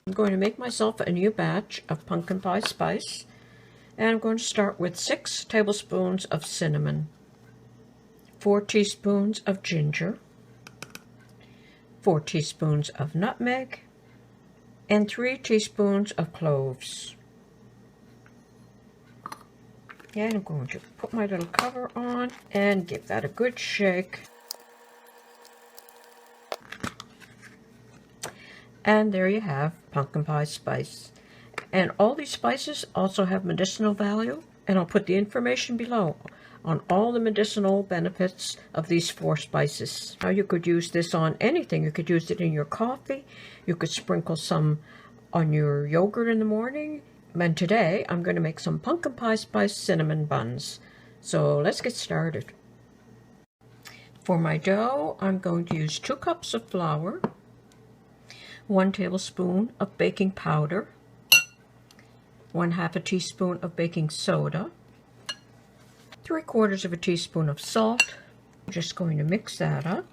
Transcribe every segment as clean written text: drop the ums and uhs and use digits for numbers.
I'm going to make myself a new batch of pumpkin pie spice, and I'm going to start with 6 tablespoons of cinnamon, 4 teaspoons of ginger, 4 teaspoons of nutmeg, and 3 teaspoons of cloves. And I'm going to put my little cover on and give that a good shake. And there you have pumpkin pie spice. And all these spices also have medicinal value, and I'll put the information below on all the medicinal benefits of these 4 spices. Now you could use this on anything. You could use it in your coffee. You could sprinkle some on your yogurt in the morning. And today I'm going to make some pumpkin pie spice cinnamon buns. So let's get started. For my dough, I'm going to use 2 cups of flour, 1 tablespoon of baking powder, 1/2 teaspoon of baking soda, 3/4 of a teaspoon of salt. I'm just going to mix that up.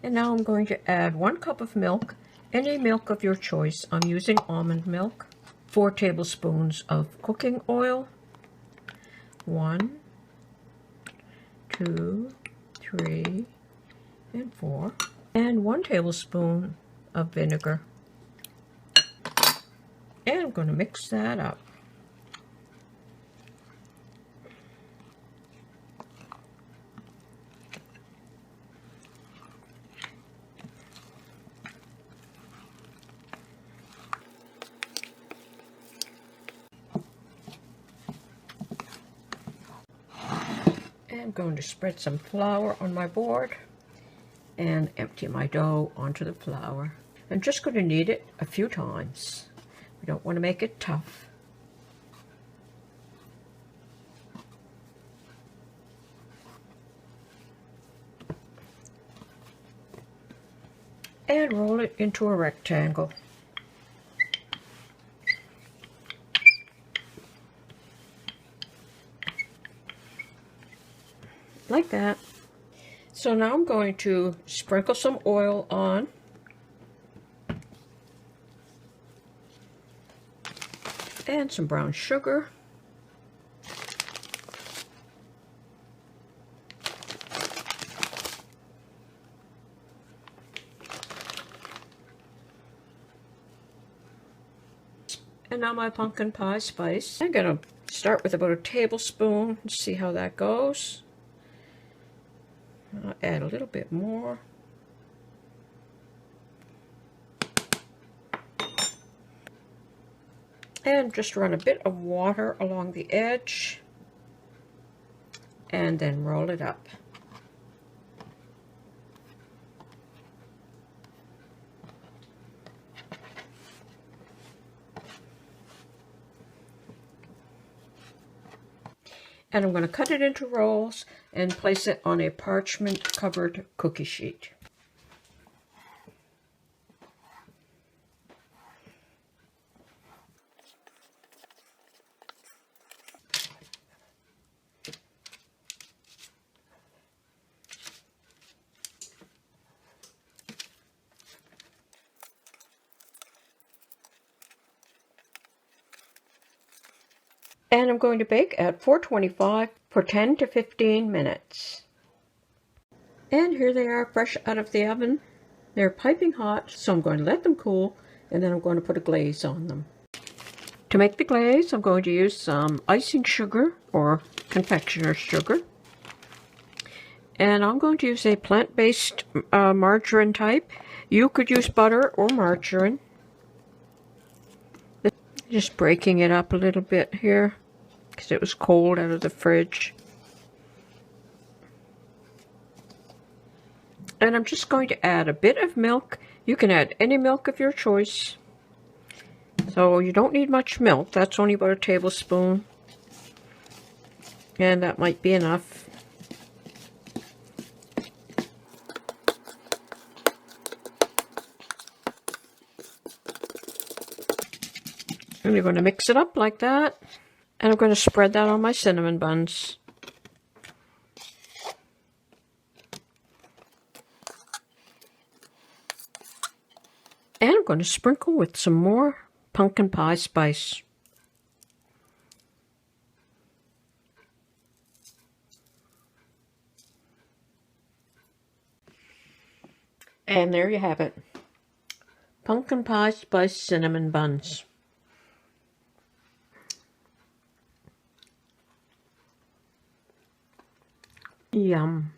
And now I'm going to add 1 cup of milk, any milk of your choice. I'm using almond milk, 4 tablespoons of cooking oil, 1, 2, 3, and 4, and 1 tablespoon of vinegar. And I'm going to mix that up. I'm going to spread some flour on my board and empty my dough onto the flour. I'm just going to knead it a few times. We don't want to make it tough. And roll it into a rectangle. Like that. So now I'm going to sprinkle some oil on. And some brown sugar. And now my pumpkin pie spice. I'm going to start with about a tablespoon and see how that goes. I'll add a little bit more. And just run a bit of water along the edge. And then roll it up. And I'm going to cut it into rolls and place it on a parchment covered cookie sheet. And I'm going to bake at 425 for 10 to 15 minutes. And here they are, fresh out of the oven. They're piping hot, so I'm going to let them cool, and then I'm going to put a glaze on them. To make the glaze, I'm going to use some icing sugar or confectioner's sugar. And I'm going to use a plant-based margarine type. You could use butter or margarine. Just breaking it up a little bit here because it was cold out of the fridge. And I'm just going to add a bit of milk. You can add any milk of your choice. So you don't need much milk. That's only about a tablespoon. And that might be enough. And you're going to mix it up like that. And I'm going to spread that on my cinnamon buns. And I'm going to sprinkle with some more pumpkin pie spice. And there you have it. Pumpkin pie spice cinnamon buns. Yum.